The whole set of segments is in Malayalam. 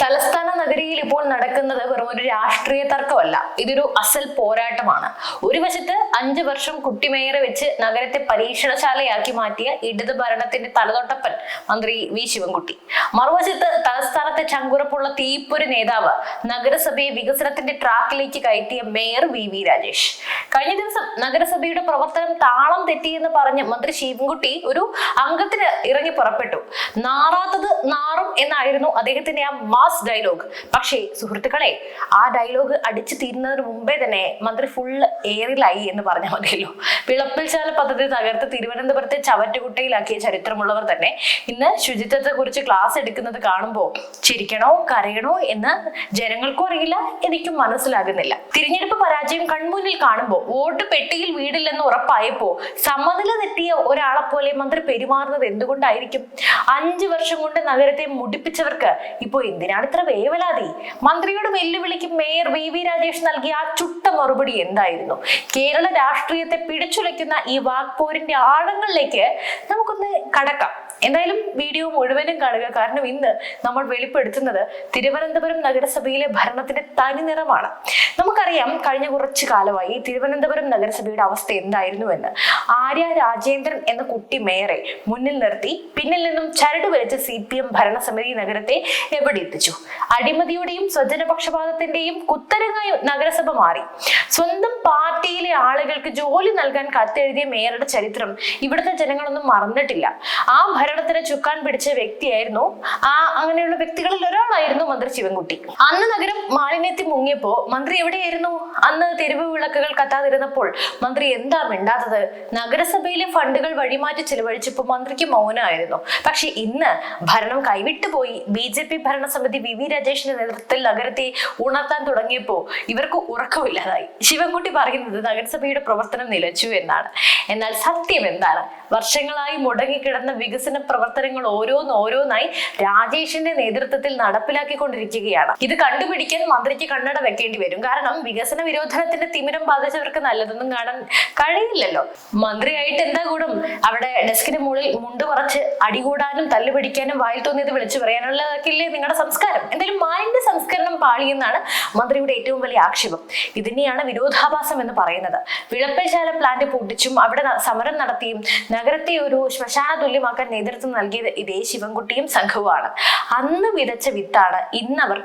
തലസ്ഥാന നഗരിയിൽ ഇപ്പോൾ നടക്കുന്നത് വെറും ഒരു രാഷ്ട്രീയ തർക്കമല്ല, ഇതൊരു അസൽ പോരാട്ടമാണ്. ഒരു വശത്ത് 5 വർഷം കുട്ടി മേയറെ വെച്ച് നഗരത്തെ പരീക്ഷണശാലയാക്കി മാറ്റിയ ഇടത് ഭരണത്തിന്റെ തലതൊട്ടപ്പൻ മന്ത്രി വി ശിവൻകുട്ടി, മറുവശത്ത് തലസ്ഥാനത്തെ ചങ്കുറപ്പുള്ള തീപ്പൊരു നേതാവ്, നഗരസഭയെ വികസനത്തിന്റെ ട്രാക്കിലേക്ക് കയറ്റിയ മേയർ വി രാജേഷ്. കഴിഞ്ഞ ദിവസം നഗരസഭയുടെ പ്രവർത്തനം താളം തെറ്റിയെന്ന് പറഞ്ഞ് മന്ത്രി ശിവൻകുട്ടി ഒരു അംഗത്തിന് ഇറങ്ങി പുറപ്പെട്ടു. നാറാത്തത് നാറും എന്നായിരുന്നു അദ്ദേഹത്തിന്റെ ആ മാസ് ഡയലോഗ്. പക്ഷേ സുഹൃത്തുക്കളെ, ആ ഡയലോഗ് അടിച്ചു തീരുന്നതിന് മുമ്പേ തന്നെ മന്ത്രി ഫുള്ള് എയറിലായി എന്ന് പറഞ്ഞാൽ മതിയല്ലോ. വിളപ്പിൽശാല പദ്ധതി തകർത്ത് തിരുവനന്തപുരത്തെ ചവറ്റുകുട്ടയിലാക്കിയ ചരിത്രമുള്ളവർ തന്നെ ഇന്ന് ശുചിത്വത്തെ കുറിച്ച് ക്ലാസ് എടുക്കുന്നത് കാണുമ്പോൾ ചിരിക്കണോ കരയണോ എന്ന് ജനങ്ങൾക്കും അറിയില്ല, എനിക്കും മനസ്സിലാകുന്നില്ല. തിരഞ്ഞെടുപ്പ് പരാജയം കൺമുന്നിൽ കാണുമ്പോൾ വോട്ട് പെട്ടിയിൽ വീടില്ലെന്ന് ഉറപ്പായപ്പോ സമനില തെറ്റിയ ഒരാളെ പോലെ മന്ത്രി പെരുമാറുന്നത് എന്തുകൊണ്ടായിരിക്കും? 5 വർഷം കൊണ്ട് നഗരത്തെ മുടിപ്പിച്ചവർക്ക് ഇപ്പോ എന്തിനാണ് ഇത്ര വേവലാതി? മന്ത്രിയുടെ വെല്ലുവിളിക്ക് മേയർ വി രാജേഷ് നൽകിയ ആ ചുട്ട മറുപടി എന്തായിരുന്നു? കേരള രാഷ്ട്രീയത്തെ പിടിച്ചുലയ്ക്കുന്ന ഈ വാക്പോരിന്റെ ആഴങ്ങളിലേക്ക് നമുക്കൊന്ന് കടക്കാം. എന്തായാലും വീഡിയോ മുഴുവനും കാണുക, കാരണം ഇന്ന് നമ്മൾ വെളിപ്പെടുത്തുന്നത് തിരുവനന്തപുരം നഗരസഭയിലെ ഭരണത്തിന്റെ തനി നിറമാണ്. നമുക്കറിയാം, കഴിഞ്ഞ കുറച്ചു കാലമായി തിരുവനന്തപുരം നഗരസഭയുടെ അവസ്ഥ എന്തായിരുന്നു എന്ന്. ആര്യ രാജേന്ദ്രൻ എന്ന കുട്ടി മേയറെ മുന്നിൽ നിർത്തി പിന്നിൽ നിന്നും ചരട് വലിച്ച CPM ഭരണസമിതി നഗരത്തെ എവിടെ എത്തിച്ചു? അഴിമതിയുടെയും സ്വജനപക്ഷപാതത്തിന്റെയും കുത്തരങ്ങായി നഗരസഭ മാറി. സ്വന്തം പാർട്ടിയിലെ ആളുകൾക്ക് ജോലി നൽകാൻ കത്തെഴുതിയ മേയറുടെ ചരിത്രം ഇവിടുത്തെ ജനങ്ങളൊന്നും മറന്നിട്ടില്ല. ആ ഭരണത്തിന് ചുക്കാൻ പിടിച്ച വ്യക്തിയായിരുന്നു, അങ്ങനെയുള്ള വ്യക്തികളിൽ ഒരാളായിരുന്നു മന്ത്രി ശിവൻകുട്ടി. അന്ന് നഗരം മാലിന്യത്തിൽ മുങ്ങിയപ്പോ മന്ത്രി എവിടെയായിരുന്നു? അന്ന് തെരുവ് വിളക്കുകൾ കത്താതിരുന്നപ്പോൾ മന്ത്രി എന്താ മിണ്ടാത്തത്? നഗരസഭയിലെ ഫണ്ടുകൾ വഴിമാറ്റി ചെലവഴിച്ചപ്പോൾ മന്ത്രിക്ക് മൗനമായിരുന്നു. പക്ഷെ ഇന്ന് ഭരണം കൈവിട്ടുപോയി. BJP ഭരണസമിതി വി രാജേഷിന്റെ നേതൃത്വത്തിൽ നഗരത്തെ ഉണർത്താൻ തുടങ്ങിയപ്പോ ഇവർക്ക് ഉറക്കമില്ലാതായി. ശിവൻകുട്ടി പറയുന്നത് നഗരസഭയുടെ പ്രവർത്തനം നിലച്ചു എന്നാണ്. എന്നാൽ സത്യം എന്താണ്? വർഷങ്ങളായി മുടങ്ങിക്കിടന്ന വികസന പ്രവർത്തനങ്ങൾ ഓരോന്നായി രാജേഷിന്റെ നേതൃത്വത്തിൽ നടപ്പിലാക്കിക്കൊണ്ടിരിക്കുകയാണ്. ഇത് കണ്ടുപിടിക്കാൻ മന്ത്രിക്ക് കണ്ണട വെക്കേണ്ടി വരും. കാരണം വികസന വിരോധനത്തിന്റെ തിമിരം ബാധിച്ചവർക്ക് നല്ലതൊന്നും കാണാൻ കഴിയില്ലല്ലോ. മന്ത്രിയായിട്ട് എന്താ ഗുണം? അവിടെ ഡെസ്കിന് മുകളിൽ മുണ്ട് പറച്ച് അടികൂടാനും തല്ലുപിടിക്കാനും വായിൽ തോന്നിയത് വിളിച്ചു പറയാനുള്ളതൊക്കെയല്ലേ നിങ്ങളുടെ സംസ്കാരം? എന്തായാലും മാലിന്യ സംസ്കരണം പാളിയെന്നാണ് മന്ത്രിയുടെ ഏറ്റവും വലിയ ആക്ഷേപം. ഇതിനെയാണ് വിരോധാഭാസം എന്ന് പറയുന്നത്. വിളപ്പിൽശാല പ്ലാന്റ് പൂട്ടിച്ചും അവിടെ സമരം നടത്തിയും നഗരത്തെ ഒരു ശ്മശാന തുല്യമാക്കാൻ നേതൃത്വം നൽകിയത് ഇതേ ശിവൻകുട്ടിയും സംഘവുമാണ്. അന്ന് വിതച്ച വിത്താണ് ഇന്ന് അവർ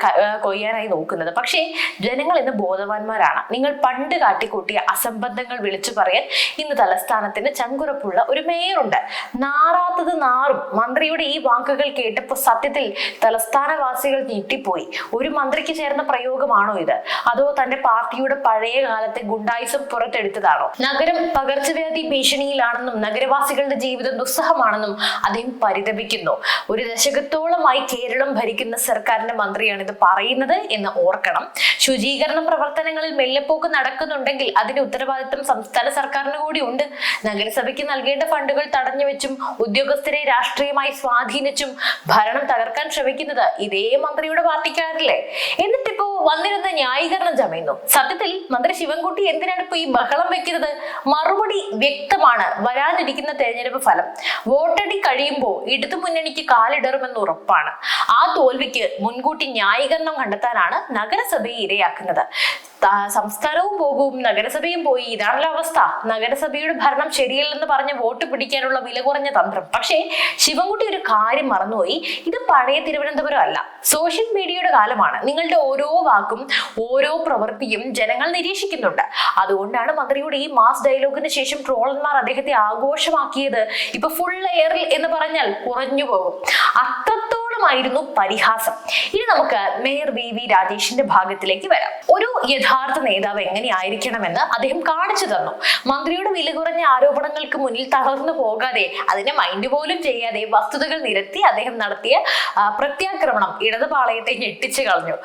കൊയ്യാനായി നോക്കുന്നത്. പക്ഷേ ജനങ്ങൾ ഇന്ന് ബോധവാന്മാരാണ്. നിങ്ങൾ പണ്ട് കാട്ടിക്കൂട്ടിയ അസംബന്ധങ്ങൾ വിളിച്ചു പറയാൻ ഇന്ന് തലസ്ഥാനത്തിന് ചങ്കുറപ്പുള്ള ഒരു മേയറുണ്ട്. നാറാത്തത് നാറും. മന്ത്രിയുടെ ഈ വാക്കുകൾ കേട്ടപ്പോൾ സത്യത്തിൽ തലസ്ഥാനവാസികൾ ഞെട്ടിപ്പോയി. ഒരു മന്ത്രിക്ക് ചേർന്ന പ്രയോഗമാണോ ഇത്? അതോ തന്റെ പാർട്ടിയുടെ പഴയ കാലത്തെ ഗുണ്ടായിസം പുറത്തെടുത്തതാണോ? നഗരം പകർച്ചവ്യാധി ഭീഷണിയിലാണെന്നും നഗരവാസികളുടെ ജീവിതം ദുസ്സഹമാണെന്നും അദ്ദേഹം പരിതപിക്കുന്നു. ഒരു ദശകത്തോളമായി കേരളം ഭരിക്കുന്ന സർക്കാരിന്റെ മന്ത്രിയാണ് ഇത് പറയുന്നത് എന്ന് ഓർക്കണം. ശുചീകരണ പ്രവർത്തനങ്ങളിൽ മെല്ലെപ്പോക്ക് നടക്കുന്നുണ്ടെങ്കിൽ അതിന്റെ ഉത്തരവാദിത്വം സംസ്ഥാന സർക്കാരിന് കൂടി ഉണ്ട്. നഗരസഭയ്ക്ക് നൽകേണ്ട ഫണ്ടുകൾ തടഞ്ഞു വെച്ചും ഉദ്യോഗസ്ഥരെ രാഷ്ട്രീയമായി സ്വാധീനിച്ചും ഭരണം തകർക്കാൻ ശ്രമിക്കുന്നത് ഇതേ മന്ത്രിയുടെ പാർട്ടിക്കാരല്ലേ? എന്നിട്ടിപ്പോ വന്നിരുന്ന ന്യായീകരണം ചമയുന്നു. സത്യത്തിൽ മന്ത്രി ശിവൻകുട്ടി എന്തിനാണ് ഇപ്പൊ ഈ ബഹളം വെക്കുന്നത്? മറുപടി വ്യക്തമാണ്. വരാനിരിക്കുന്ന തെരഞ്ഞെടുപ്പ് ഫലം. വോട്ടടി കഴിയുമ്പോൾ ഇടതു മുന്നണിക്ക് കാലിടറുമെന്ന് ഉറപ്പാണ്. ആ തോൽവിക്ക് മുൻകൂട്ടി ന്യായീകരണം കണ്ടെത്താനാണ് നഗരസഭയെ ഇരയാക്കുന്നത്. സംസ്ഥാനവും പോകും, നഗരസഭയും പോയി. ഇതാണല്ലോ അവസ്ഥ. നഗരസഭയുടെ ഭരണം ശരിയല്ലെന്ന് പറഞ്ഞ് വോട്ട് പിടിക്കാനുള്ള വില കുറഞ്ഞ തന്ത്രം. പക്ഷേ ശിവൻകുട്ടി ഒരു കാര്യം മറന്നുപോയി. ഇത് പഴയ തിരുവനന്തപുരം അല്ല, സോഷ്യൽ മീഡിയയുടെ കാലമാണ്. നിങ്ങളുടെ ഓരോ വാക്കും ഓരോ പ്രവൃത്തിയും ജനങ്ങൾ നിരീക്ഷിക്കുന്നുണ്ട്. അതുകൊണ്ടാണ് മന്ത്രിയുടെ ഈ മാസ് ഡയലോഗിന് ശേഷം ട്രോളന്മാർ അദ്ദേഹത്തെ ആഘോഷമാക്കിയത്. ഇപ്പൊ ഫുൾ എയറിൽ എന്ന് പറഞ്ഞാൽ കുറഞ്ഞു പോകും. അത്രത്തോളമായിരുന്നു പരിഹാസം. ഇനി നമുക്ക് മേയർ വി രാജേഷിന്റെ ഭാഗത്തിലേക്ക് വരാം. ഒരു യഥാർത്ഥ നേതാവ് എങ്ങനെയായിരിക്കണമെന്ന് അദ്ദേഹം കാണിച്ചു തന്നു. മന്ത്രിയുടെ വില കുറഞ്ഞ ആരോപണങ്ങൾക്ക് മുന്നിൽ തളർന്നു പോകാതെ, അതിനെ മൈൻഡ് പോലും ചെയ്യാതെ വസ്തുതകൾ നിരത്തി അദ്ദേഹം നടത്തിയ പ്രത്യാക്രമണം ഇടതുപാളയത്തെ ഞെട്ടിച്ചു കളഞ്ഞു.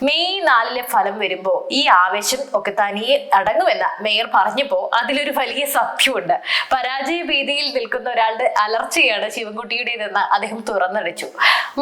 മെയ് 4 ഫലം വരുമ്പോ ഈ ആവേശം ഒക്കെ തനിയെ അടങ്ങുമെന്ന് മേയർ പറഞ്ഞപ്പോ അതിലൊരു വലിയ സത്യമുണ്ട്. പരാജയ ഭീതിയിൽ നിൽക്കുന്ന ഒരാളുടെ അലർച്ചയാണ് ശിവൻകുട്ടിയുടേതെന്ന് അദ്ദേഹം തുറന്നടിച്ചു.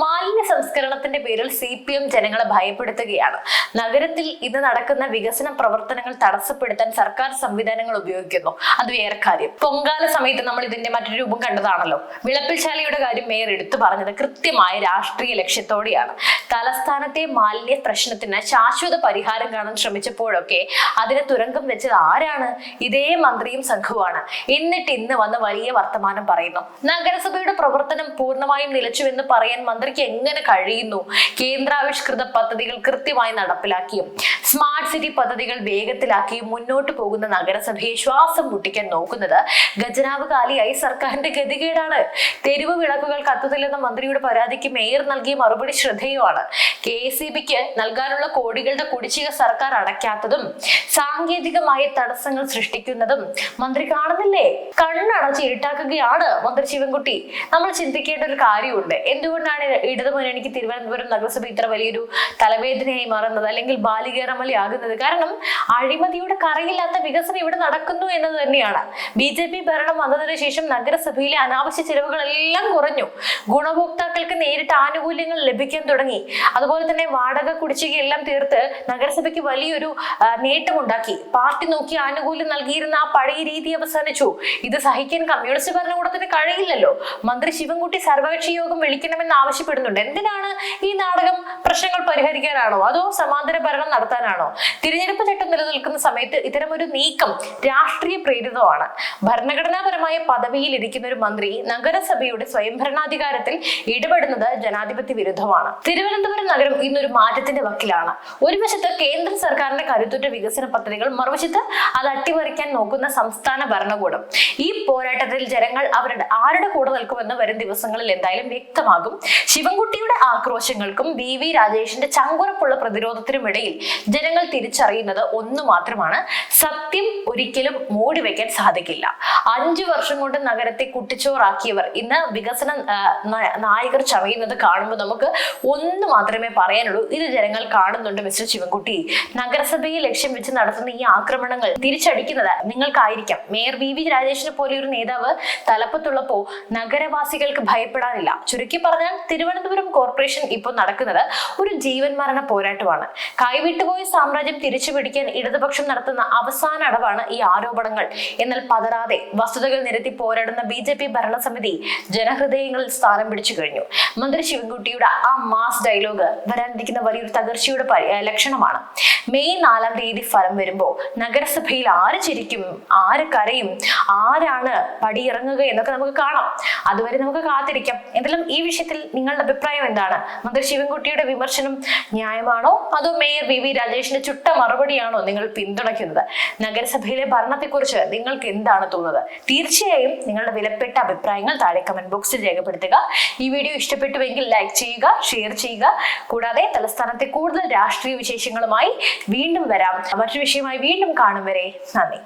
മാലിന്യ സംസ്കരണത്തിന്റെ പേരിൽ CPM ജനങ്ങളെ ഭയപ്പെടുത്തുകയാണ്. നഗരത്തിൽ ഇന്ന് നടക്കുന്ന വികസന പ്രവർത്തനങ്ങൾ തടസ്സപ്പെടുത്താൻ സർക്കാർ സംവിധാനങ്ങൾ ഉപയോഗിക്കുന്നു. അത് വേറെ കാര്യം. പൊങ്കാല സമയത്ത് നമ്മൾ ഇതിന്റെ മറ്റൊരു രൂപം കണ്ടതാണല്ലോ. വിളപ്പിൽശാലയുടെ കാര്യം മേയർ എടുത്തു പറഞ്ഞത് കൃത്യമായ രാഷ്ട്രീയ ലക്ഷ്യത്തോടെയാണ്. തലസ്ഥാനത്തെ മാലിന്യ പ്രശ്നത്തിന് ശാശ്വത പരിഹാരം കാണാൻ ശ്രമിച്ചപ്പോഴൊക്കെ അതിന് തുരങ്കം വെച്ചത് ആരാണ്? ഇതേ മന്ത്രിയും സംഘവുമാണ്. എന്നിട്ട് ഇന്ന് വന്ന് വലിയ വർത്തമാനം പറയുന്നു. നഗരസഭയുടെ പ്രവർത്തനം പൂർണ്ണമായും നിലച്ചുവെന്ന് പറയാൻ മന്ത്രിക്ക് എങ്ങനെ കഴിയുന്നു? കേന്ദ്രാവിഷ്കൃത പദ്ധതികൾ കൃത്യമായി നടപ്പിലാക്കിയും സ്മാർട്ട് സിറ്റി പദ്ധതികൾ വേഗത്തിലാക്കിയും മുന്നോട്ട് പോകുന്ന നഗരസഭയെ ശ്വാസം മുട്ടിക്കാൻ നോക്കുന്നത് ഖജനാവ് കാലിയായി സർക്കാരിന്റെ ഗതികേടാണ്. തെരുവ് വിളക്കുകൾ കത്തുന്നില്ലെന്ന മന്ത്രിയുടെ പരാതിക്ക് മേയർ നൽകിയ മറുപടി ശ്രദ്ധേയമാണ്. KSEBക്ക് നൽകാനുള്ള കോടികളുടെ കുടിശ്ശിക സർക്കാർ അടയ്ക്കാത്തതും സാങ്കേതികമായ തടസ്സങ്ങൾ സൃഷ്ടിക്കുന്നതും മന്ത്രി കാണുന്നില്ലേ? കണ്ണടച്ച് ഇരുട്ടാക്കുകയാണ് മന്ത്രി ശിവൻകുട്ടി. നമ്മൾ ചിന്തിക്കേണ്ട ഒരു കാര്യമുണ്ട്. എന്തുകൊണ്ടാണ് ഇടതുമുന്നണിക്ക് തിരുവനന്തപുരം നഗരസഭ ഇത്ര വലിയൊരു തലവേദനയായി മാറുന്നത്, അല്ലെങ്കിൽ ബാലികേറമലയാകുന്നത്? കാരണം അഴിമതിയുടെ കറയില്ലാത്ത വികസനം ഇവിടെ നടക്കുന്നു എന്നത് തന്നെയാണ്. BJP ഭരണം വന്നതിന് ശേഷം നഗരസഭയിലെ അനാവശ്യ ചിലവുകളെല്ലാം കുറഞ്ഞു. ഗുണഭോക്താക്കൾക്ക് നേരിട്ട് ആനുകൂല്യങ്ങൾ ലഭിക്കാൻ തുടങ്ങി. അതുപോലെ തന്നെ വാടക കുടിശ്ശിക എല്ലാം തീർത്ത് നഗരസഭയ്ക്ക് വലിയൊരു നേട്ടമുണ്ടാക്കി. പാർട്ടി നോക്കി ആനുകൂല്യം നൽകിയിരുന്ന ആ പഴയ രീതി അവസാനിച്ചു. ഇത് സഹിക്കാൻ കമ്മ്യൂണിസ്റ്റ് ഭരണകൂടത്തിന് കഴിയില്ലല്ലോ. മന്ത്രി ശിവൻകുട്ടി സർവകക്ഷി യോഗം വിളിക്കണമെന്ന് ആവശ്യപ്പെടുന്നുണ്ട്. എന്തിനാണ് ഈ നാടകം? പ്രശ്നങ്ങൾ പരിഹരിക്കാനാണോ അതോ സമാന്തര ഭരണം നടത്താനാണോ? തിരഞ്ഞെടുപ്പ് ചട്ടം നിലനിൽക്കുന്ന സമയത്ത് ഇത്തരമൊരു നീക്കം രാഷ്ട്രീയ പ്രേരിതമാണ്. ഭരണഘടനാപരമായ പദവിയിൽ ഇരിക്കുന്ന ഒരു മന്ത്രി നഗരസഭയുടെ സ്വയംഭരണാധികാരത്തിൽ ഇടപെടുന്നത് ജനാധിപത്യ വിരുദ്ധമാണ്. തിരുവനന്തപുരം നഗരം ഇന്നൊരു മാറ്റത്തിന്റെ വക്കിലാണ്. ഒരു വശത്ത് കേന്ദ്ര സർക്കാരിന്റെ കരുത്തുറ്റ വികസന പദ്ധതികൾ, മറുവശത്ത് അത് അട്ടിമറിക്കാൻ നോക്കുന്ന സംസ്ഥാന ഭരണകൂടം. ഈ പോരാട്ടത്തിൽ ജനങ്ങൾ ആരുടെ കൂടെ നിൽക്കുമെന്ന് വരും ദിവസങ്ങളിൽ എന്തായാലും വ്യക്തമാകും. ശിവൻകുട്ടിയുടെ ആക്രോശങ്ങൾക്കും BV രാജേഷിന്റെ ചങ്കുറപ്പുള്ള പ്രതിരോധത്തിനും ഇടയിൽ ജനങ്ങൾ തിരിച്ചറിയുന്നത് ഒന്നു മാത്രമാണ്: സത്യം ഒരിക്കലും മൂടിവെക്കാൻ സാധിക്കില്ല. 5 വർഷം കൊണ്ട് നഗരത്തെ കുട്ടിച്ചോറാക്കിയവർ ഇന്ന് വികസന നായകർ ചമയുന്നത് കാണുമ്പോൾ നമുക്ക് ഒന്ന് മാത്രമേ പറയാനുള്ളൂ: ഇത് ജനങ്ങൾ കാണുന്നുണ്ട് മിസ്റ്റർ ശിവൻകുട്ടി. നഗരസഭയെ ലക്ഷ്യം വെച്ച് നടത്തുന്ന ഈ ആക്രമണങ്ങൾ തിരിച്ചടിക്കുന്നത് നിങ്ങൾക്കായിരിക്കാം. മേയർ VV രാജേഷിനെ പോലെ ഒരു നേതാവ് തലപ്പത്തുള്ളപ്പോ നഗരവാസികൾക്ക് ഭയപ്പെടാനില്ല. ചുരുക്കി പറഞ്ഞാൽ തിരുവനന്തപുരം കോർപ്പറേഷൻ ഇപ്പോൾ നടക്കുന്നത് ഒരു ജീവൻ മരണ പോരാട്ടമാണ്. കൈവിട്ടുപോയ സാമ്രാജ്യം തിരിച്ചുപിടിക്കാൻ ഇടതുപക്ഷം നടത്തുന്ന അവസാന അടവാണ് ഈ ആരോപണങ്ങൾ. എന്നാൽ പതറാതെ വസ്തുതകൾ നിരത്തി പോരാടുന്ന BJP ഭരണസമിതി ജനഹൃദയങ്ങളിൽ സ്ഥാനം പിടിച്ചു കഴിഞ്ഞു. മന്ത്രി ശിവൻകുട്ടിയുടെ ആ മാസ് ഡയലോഗ് വരാനിരിക്കുന്ന വലിയൊരു തകർച്ചയുടെ ലക്ഷണമാണ്. മെയ് 4-ാം തീയതി ഫലം വരുമ്പോ നഗരസഭയിൽ ആര് ചിരിക്കും, ആര് കരയും, ആരാണ് പടിയിറങ്ങുക എന്നൊക്കെ നമുക്ക് കാണാം. അതുവരെ നമുക്ക് കാത്തിരിക്കാം. എന്തായാലും ഈ വിഷയത്തിൽ നിങ്ങളുടെ അഭിപ്രായം എന്താണ്? മന്ത്രി ശിവൻകുട്ടിയുടെ വിമർശനം ന്യായമാണോ അതോ മേയർ VV രാജേഷിന്റെ ചുട്ട മറുപടിയാണോ നിങ്ങൾ പിന്തുണയ്ക്കുന്നത്? നഗരസഭയിലെ ഭരണത്തെക്കുറിച്ച് നിങ്ങൾക്ക് എന്താണ് തോന്നുന്നത്? തീർച്ചയായും നിങ്ങളുടെ വിലപ്പെട്ട അഭിപ്രായങ്ങൾ താഴെ കമന്റ് ബോക്സിൽ രേഖപ്പെടുത്തുക. ഈ വീഡിയോ ഇഷ്ടപ്പെട്ടുവെങ്കിൽ ലൈക്ക് ചെയ്യുക, ഷെയർ ചെയ്യുക. കൂടാതെ തലസ്ഥാനത്തെ കൂടുതൽ രാഷ്ട്രീയ വിശേഷങ്ങളുമായി വീണ്ടും വരാം. മറ്റൊരു വിഷയമായി വീണ്ടും കാണും വരെ നന്ദി.